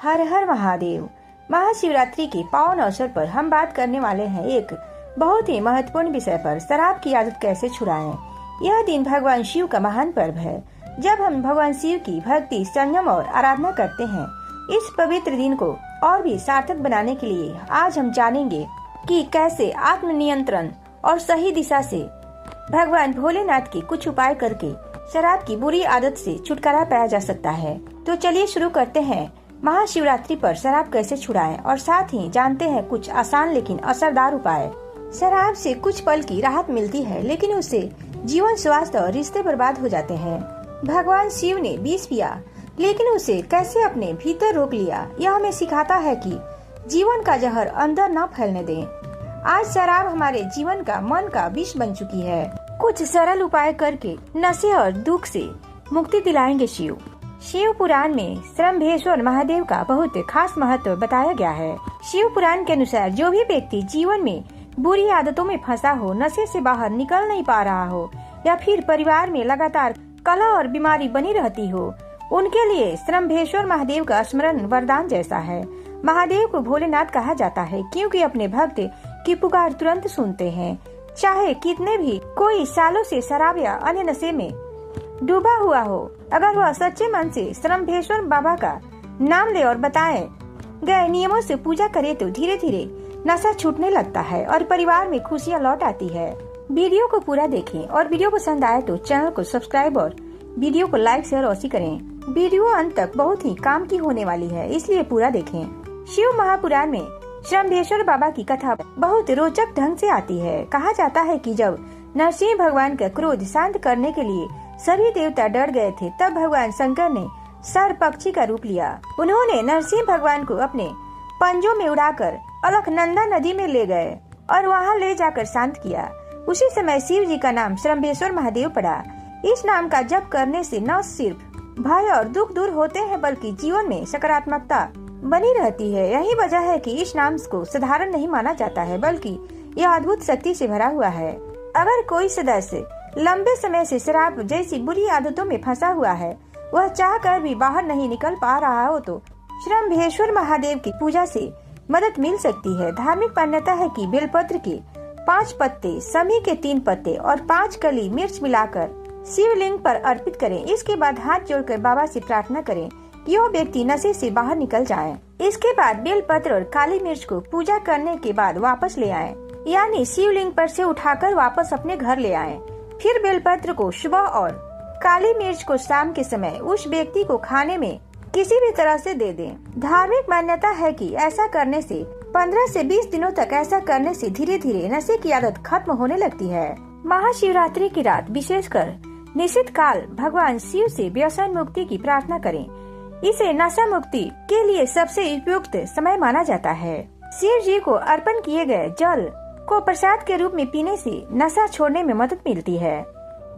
हर हर महादेव। महाशिवरात्रि के पावन अवसर पर हम बात करने वाले हैं एक बहुत ही महत्वपूर्ण विषय पर, शराब की आदत कैसे छुड़ाएं। यह दिन भगवान शिव का महान पर्व है। जब हम भगवान शिव की भक्ति, संयम और आराधना करते हैं, इस पवित्र दिन को और भी सार्थक बनाने के लिए आज हम जानेंगे कि कैसे आत्मनियंत्रण और सही दिशा से भगवान भोलेनाथ के कुछ उपाय करके शराब की बुरी आदत से छुटकारा पाया जा सकता है। तो चलिए शुरू करते हैं महाशिवरात्रि पर शराब कैसे छुड़ाएं और साथ ही जानते हैं कुछ आसान लेकिन असरदार उपाय। शराब से कुछ पल की राहत मिलती है, लेकिन उससे जीवन, स्वास्थ्य और रिश्ते बर्बाद हो जाते हैं। भगवान शिव ने विष पिया, लेकिन उसे कैसे अपने भीतर रोक लिया, यह हमें सिखाता है कि जीवन का जहर अंदर न फैलने दें। आज शराब हमारे जीवन का, मन का विष बन चुकी है। कुछ सरल उपाय करके नशे और दुख से मुक्ति दिलाएंगे शिव। शिव पुराण में श्रम्भेश्वर महादेव का बहुत खास महत्व बताया गया है। शिव पुराण के अनुसार जो भी व्यक्ति जीवन में बुरी आदतों में फंसा हो, नशे से बाहर निकल नहीं पा रहा हो या फिर परिवार में लगातार कलह और बीमारी बनी रहती हो, उनके लिए श्रम्भेश्वर महादेव का स्मरण वरदान जैसा है। महादेव को भोलेनाथ कहा जाता है क्योंकि अपने भक्त की पुकार तुरंत सुनते हैं। चाहे कितने भी कोई सालों से शराब या अन्य नशे में डूबा हुआ हो, अगर वह सच्चे मन से श्रम्भेश्वर बाबा का नाम ले और बताए गए नियमों से पूजा करे तो धीरे धीरे नशा छूटने लगता है और परिवार में खुशियाँ लौट आती है। वीडियो को पूरा देखें और वीडियो पसंद आए तो चैनल को सब्सक्राइब और वीडियो को लाइक, शेयर अवश्य करें। वीडियो अंत तक बहुत ही काम की होने वाली है, इसलिए पूरा देखें। शिव महापुराण में श्रम्भेश्वर बाबा की कथा बहुत रोचक ढंग से आती है। कहा जाता है कि जब नरसिंह भगवान का क्रोध शांत करने के लिए सभी देवता डर गए थे, तब भगवान शंकर ने सर्प पक्षी का रूप लिया। उन्होंने नरसिंह भगवान को अपने पंजों में उड़ाकर अलकनंदा नदी में ले गए और वहां ले जाकर शांत किया। उसी समय शिव जी का नाम श्रम्भेश्वर महादेव पड़ा। इस नाम का जप करने से न सिर्फ भय और दुख दूर होते हैं, बल्कि जीवन में सकारात्मकता बनी रहती है। यही वजह है कि इस नाम को साधारण नहीं माना जाता है, बल्कि यह अद्भुत शक्ति से भरा हुआ है। अगर कोई सदस्य लंबे समय से शराब जैसी बुरी आदतों में फंसा हुआ है, वह चाहकर भी बाहर नहीं निकल पा रहा हो, तो श्रम्भेश्वर महादेव की पूजा से मदद मिल सकती है। धार्मिक मान्यता है कि बेलपत्र के 5 पत्ते, समी के 3 पत्ते और 5 कली मिर्च मिलाकर शिवलिंग पर अर्पित करें। इसके बाद हाथ जोड़कर बाबा से प्रार्थना करें कि वह व्यक्ति नशे से बाहर निकल जाए। इसके बाद बेलपत्र और काली मिर्च को पूजा करने के बाद वापस ले आएं, यानी शिवलिंग पर से उठाकर वापस अपने घर ले आएं। फिर बेलपत्र को सुबह और काली मिर्च को शाम के समय उस व्यक्ति को खाने में किसी भी तरह से दे दें। धार्मिक मान्यता है कि ऐसा करने से 15 से 20 दिनों तक ऐसा करने से धीरे धीरे नशे की आदत खत्म होने लगती है। महाशिवरात्रि की रात विशेषकर निश्चित काल भगवान शिव से व्यसन मुक्ति की प्रार्थना करें। इसे नशा मुक्ति के लिए सबसे उपयुक्त समय माना जाता है। शिव जी को अर्पण किए गए जल को प्रसाद के रूप में पीने से नशा छोड़ने में मदद मिलती है।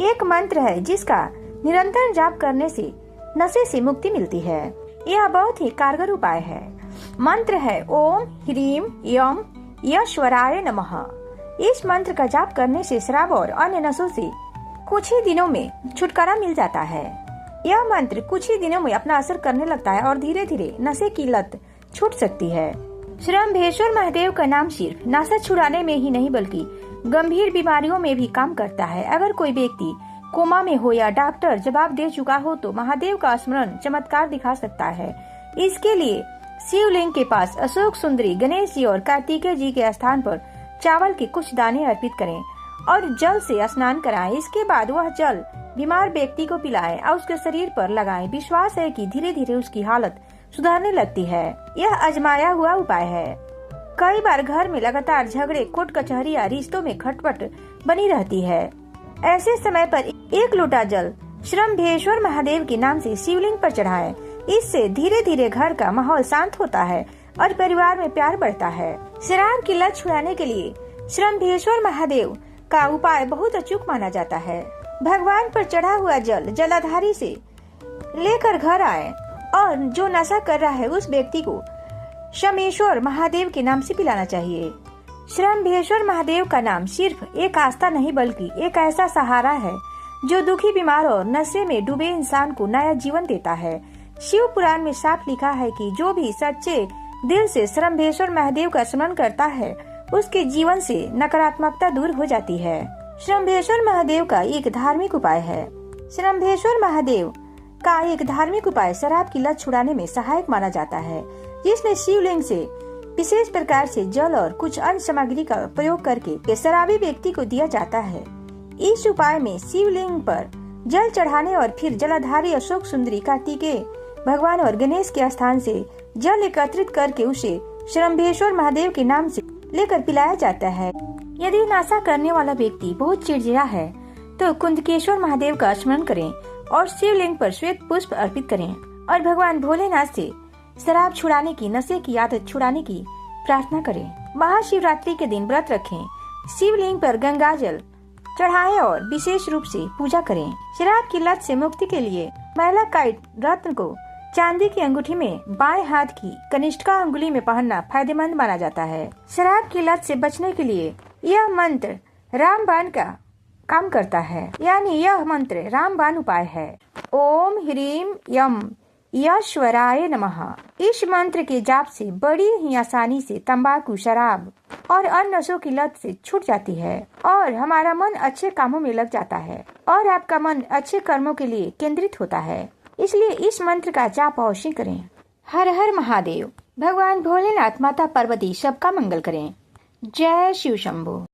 एक मंत्र है जिसका निरंतर जाप करने से नशे से मुक्ति मिलती है। यह बहुत ही कारगर उपाय है। मंत्र है ओम ह्रीम यम यश्वराय नमः। इस मंत्र का जाप करने से शराब और अन्य नशों से कुछ ही दिनों में छुटकारा मिल जाता है। यह मंत्र कुछ ही दिनों में अपना असर करने लगता है और धीरे धीरे नशे की लत छूट सकती है। श्रम्भेश्वर महादेव का नाम सिर्फ नशा छुड़ाने में ही नहीं, बल्कि गंभीर बीमारियों में भी काम करता है। अगर कोई व्यक्ति कोमा में हो या डॉक्टर जवाब दे चुका हो, तो महादेव का स्मरण चमत्कार दिखा सकता है। इसके लिए शिवलिंग के पास अशोक सुंदरी, गणेश जी और कार्तिकेय जी के स्थान पर चावल के कुछ दाने अर्पित करें और जल से स्नान कराएं। इसके बाद वह जल बीमार व्यक्ति को पिलाएं और उसके शरीर पर लगाएं। विश्वास है कि धीरे धीरे उसकी हालत सुधारने लगती है। यह आजमाया हुआ उपाय है। कई बार घर में लगातार झगड़े, कोर्ट कचहरी या रिश्तों में खटपट बनी रहती है। ऐसे समय पर 1 लोटा जल श्रम्भेश्वर महादेव के नाम से शिवलिंग पर चढ़ाएं। इससे धीरे धीरे घर का माहौल शांत होता है और परिवार में प्यार बढ़ता है। शराब की लत छुड़ाने के लिए श्रम्भेश्वर महादेव का उपाय बहुत अचूक माना जाता है। भगवान पर चढ़ा हुआ जल जलाधारी से लेकर घर आए और जो नशा कर रहा है उस व्यक्ति को श्रम्भेश्वर महादेव के नाम से पिलाना चाहिए। श्रम्भेश्वर महादेव का नाम सिर्फ एक आस्था नहीं, बल्कि एक ऐसा सहारा है जो दुखी, बीमार और नशे में डूबे इंसान को नया जीवन देता है। शिव पुराण में साफ लिखा है कि जो भी सच्चे दिल से श्रम्भेश्वर महादेव का स्मरण करता है उसके जीवन से नकारात्मकता दूर हो जाती है। श्रम्भेश्वर महादेव का एक धार्मिक उपाय है। श्रम्भेश्वर महादेव का एक धार्मिक उपाय शराब की लत छुड़ाने में सहायक माना जाता है, जिसमें शिवलिंग से विशेष प्रकार से जल और कुछ अन्य सामग्री का प्रयोग करके शराबी व्यक्ति को दिया जाता है। इस उपाय में शिवलिंग पर जल चढ़ाने और फिर जलाधारी अशोक सुंदरी कार्तिकेय भगवान और गणेश के स्थान से जल एकत्रित करके उसे श्रम्भेश्वर महादेव के नाम से लेकर पिलाया जाता है। यदि नशा करने वाला व्यक्ति बहुत चिड़चिड़ा है तो कुंदकेश्वर महादेव का स्मरण करें और शिवलिंग पर श्वेत पुष्प अर्पित करें और भगवान भोलेनाथ से शराब छुड़ाने की, नशे की आदत छुड़ाने की प्रार्थना करें। महाशिवरात्रि के दिन व्रत रखें, शिवलिंग पर गंगा जल चढ़ाएं और विशेष रूप से पूजा करें। शराब की लत से मुक्ति के लिए मैलाकाइट रत्न को चांदी की अंगूठी में बाएं हाथ की कनिष्ठा अंगुली में पहनना फायदेमंद माना जाता है। शराब की लत से बचने के लिए यह मंत्र रामबाण का काम करता है, यानी यह मंत्र रामबाण उपाय है। ओम ह्रीम यम यश्वराय नमः। इस मंत्र के जाप से बड़ी ही आसानी से तंबाकू, शराब और अन्य नशों की लत से छूट जाती है और हमारा मन अच्छे कामों में लग जाता है और आपका मन अच्छे कर्मों के लिए केंद्रित होता है। इसलिए इस मंत्र का जाप अवश्य करें। हर हर महादेव। भगवान भोलेनाथ, माता पार्वती सबका मंगल करें। जय शिव शंभो।